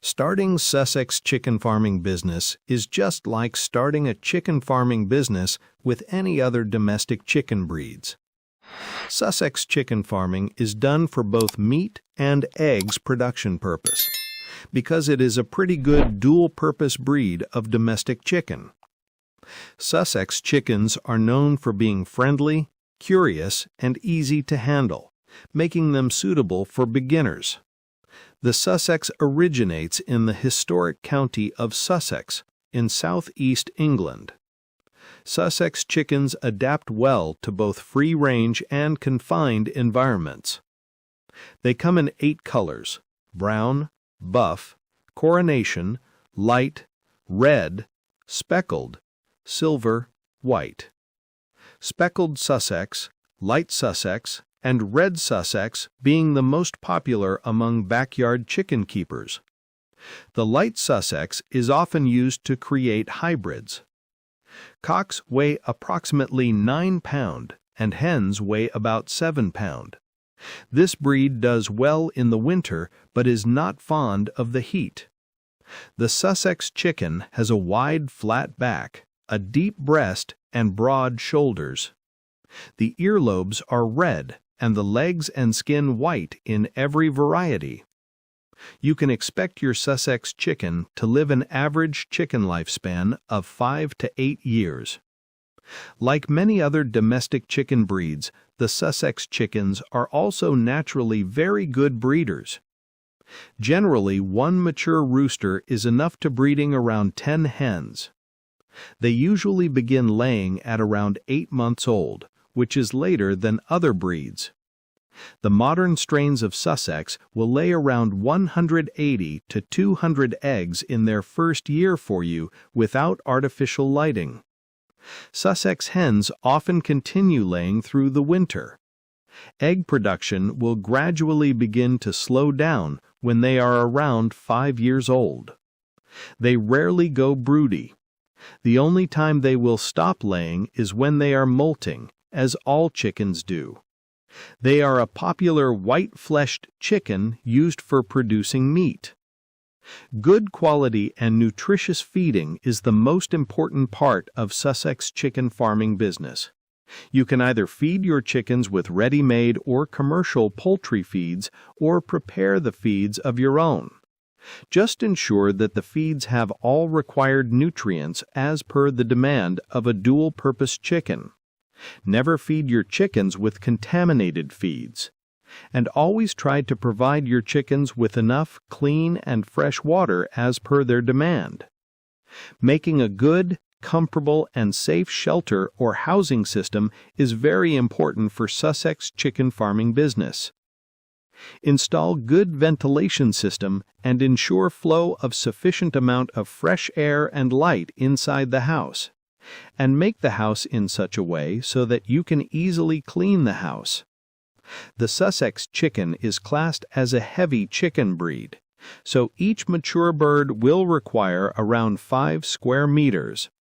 Starting Sussex chicken farming business is just like starting a chicken farming business with any other domestic chicken breeds. Sussex chicken farming is done for both meat and eggs production purpose, because it is a pretty good dual-purpose breed of domestic chicken. Sussex chickens are known for being friendly, curious, and easy to handle, making them suitable for beginners. The Sussex originates in the historic county of Sussex in southeast England. Sussex chickens adapt well to both free-range and confined environments. They come in 8 colors: brown, buff, coronation, light, red, speckled, silver, white. Speckled Sussex, light Sussex, and red Sussex being the most popular among backyard chicken keepers. The light Sussex is often used to create hybrids. Cocks weigh approximately 9 pounds and hens weigh about 7 pounds. This breed does well in the winter but is not fond of the heat. The Sussex chicken has a wide, flat back, a deep breast, and broad shoulders. The earlobes are red and the legs and skin white in every variety. You can expect your Sussex chicken to live an average chicken lifespan of 5 to 8 years. Like many other domestic chicken breeds, the Sussex chickens are also naturally very good breeders. Generally, one mature rooster is enough to breeding around 10 hens. They usually begin laying at around 8 months old, which is later than other breeds. The modern strains of Sussex will lay around 180 to 200 eggs in their first year for you without artificial lighting. Sussex hens often continue laying through the winter. Egg production will gradually begin to slow down when they are around 5 years old. They rarely go broody. The only time they will stop laying is when they are molting, as all chickens do. They are a popular white-fleshed chicken used for producing meat. Good quality and nutritious feeding is the most important part of Sussex chicken farming business. You can either feed your chickens with ready-made or commercial poultry feeds or prepare the feeds of your own. Just ensure that the feeds have all required nutrients as per the demand of a dual-purpose chicken. Never feed your chickens with contaminated feeds. And always try to provide your chickens with enough clean and fresh water as per their demand. Making a good, comfortable, and safe shelter or housing system is very important for Sussex chicken farming business. Install good ventilation system and ensure flow of sufficient amount of fresh air and light inside the house. And make the house in such a way so that you can easily clean the house. The Sussex chicken is classed as a heavy chicken breed, so each mature bird will require around 5 square meters,